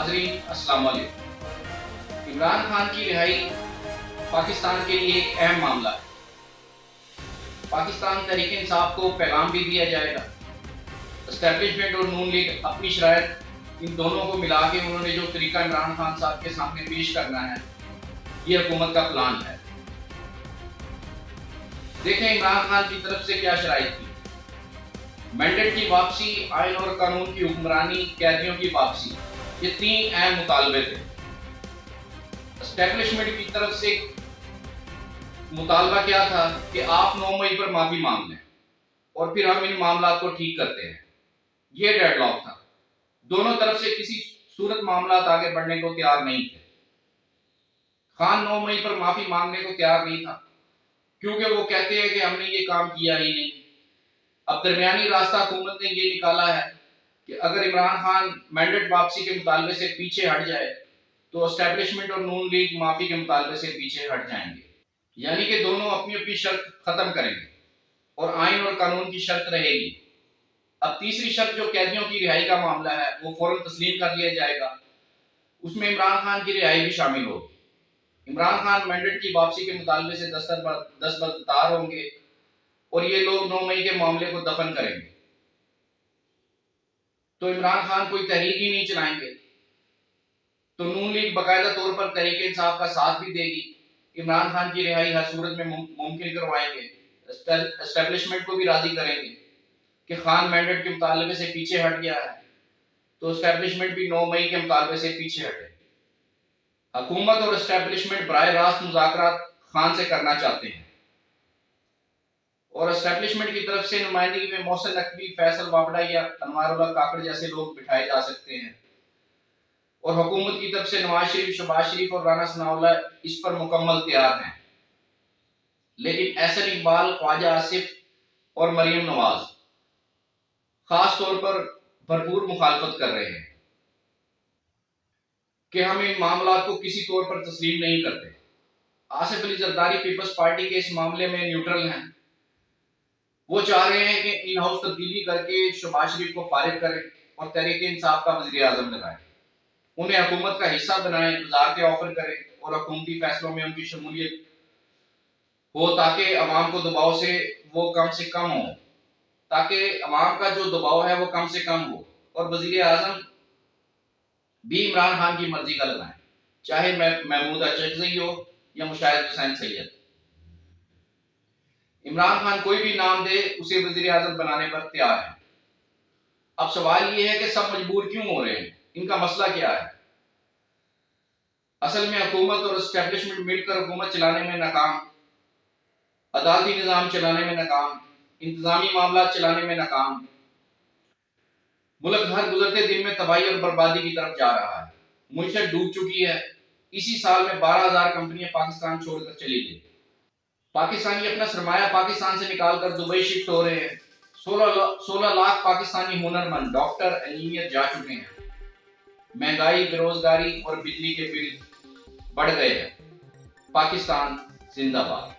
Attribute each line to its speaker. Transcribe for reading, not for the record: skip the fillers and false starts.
Speaker 1: नाजरीन अस्सलाम वालेकुम। इमरान खान की रिहाई पाकिस्तान के लिए एक अहम मामला है। पाकिस्तान तहरीक इंसाफ को पैगाम भी दिया जाएगा। एस्टेब्लिशमेंट और नून लीग अपनी शरायत इन दोनों को मिला के उन्होंने जो तरीका इमरान खान साहब के सामने पेश करना है, ये हुकूमत का प्लान है। देखें इमरान खान की तरफ से क्या शराइत थी। मैंडेट की वापसी, आइन और कानून की हुक्मरानी, कैदियों की वापसी, ये तीन अहम मुतालबे थे। एस्टेब्लिशमेंट की तरफ से मुतालबा क्या था कि आप 9 मई पर माफी मांग लें और फिर हम इन मामला को ठीक करते हैं। ये डेडलॉक था। दोनों तरफ से किसी सूरत मामला आगे बढ़ने को तैयार नहीं थे। खान 9 मई पर माफी मांगने को तैयार नहीं था क्योंकि वो कहते हैं कि हमने ये काम किया ही नहीं। अब दरमियानी रास्ता हुकूमत ने ये निकाला है कि अगर इमरान खान मैंडेट वापसी के मुतालबे से पीछे हट जाए तो एस्टेब्लिशमेंट और नून लीग माफी के मुतालबे से पीछे हट जाएंगे, यानी कि दोनों अपनी अपनी शर्त खत्म करेंगे और आइन और कानून की शर्त रहेगी। अब तीसरी शर्त जो कैदियों की रिहाई का मामला है वो फौरन तस्लीम कर लिया जाएगा। उसमें इमरान खान की रिहाई भी शामिल होगी। इमरान खान मैंडेट की वापसी के मुतालबे से दस्तबरदार होंगे और ये लोग 9 मई के मामले को दफन करेंगे। तो इमरान खान कोई तहरीक ही नहीं चलाएंगे, तो नून लीग बाकायदा तौर पर तहरीक इंसाफ का साथ भी देगी। इमरान खान की रिहाई हर सूरत में मुमकिन करवाएंगे। एस्टेब्लिशमेंट को भी राजी करेंगे कि खान मैंडेट के मुतालबे से पीछे हट गया है, तो एस्टेब्लिशमेंट भी 9 मई के मुतालबे से पीछे हटे। हुकूमत और एस्टेब्लिशमेंट बराह रास्त मुज़ाकरात खान से करना चाहते हैं और एस्टेब्लिशमेंट की तरफ से नुमाइंदगी में मोहसिन नकवी, फैसल वाबड़ा या अनवारुल्लाह काकड़ जैसे लोग बिठाए जा सकते हैं और हुकूमत की तरफ से नवाज शरीफ, शहबाज शरीफ और राना सनाउल्लाह इस पर मुकम्मल तैयार हैं। लेकिन एहसन इकबाल, ख्वाजा आसिफ और मरियम नवाज खास तौर पर भरपूर मुखालफत कर रहे हैं कि हम इन मामला को किसी तौर पर तस्लीम नहीं करते। आसिफ अली जरदारी पीपल्स पार्टी के इस मामले में न्यूट्रल हैं। वो चाह रहे हैं कि इन हाउस तब्दीली करके शहबाज शरीफ को फारिग करें और तहरीक इंसाफ का वज़ीर आज़म लगाएं, उन्हें हुकूमत का हिस्सा बनाएं, वज़ारतें ऑफर करें और हुकूमती फैसलों में उनकी शमूलियत हो ताकि अवाम को दबाव से वो कम से कम हो, ताकि अवाम का जो दबाव है वो कम से कम हो और वज़ीर आज़म भी इमरान खान की मर्जी का लगाएं, चाहे महमूद अचकज़ई हो या मुशाहिद हुसैन सैयद। इमरान खान कोई भी नाम दे, उसे वज़ीर आज़म बनाने पर तैयार है। अब सवाल ये है कि सब मजबूर क्यों हो रहे हैं, इनका मसला क्या है। असल में हुकूमत और एस्टेब्लिशमेंट मिलकर हुकूमत चलाने में नाकाम, अदालती निज़ाम चलाने में नाकाम, इंतजामी मामला चलाने में नाकाम। मुल्क हर गुजरते दिन में तबाही और बर्बादी की तरफ जा रहा है। मुल्क डूब चुकी है। इसी साल में 12,000 कंपनियां पाकिस्तान छोड़कर चली गई। पाकिस्तानी अपना सरमाया पाकिस्तान से निकालकर दुबई शिफ्ट हो रहे हैं। 16 लाख पाकिस्तानी हुनरमंद, डॉक्टर, इंजीनियर जा चुके हैं। महंगाई, बेरोजगारी और बिजली के बिल बढ़ गए हैं। पाकिस्तान जिंदाबाद।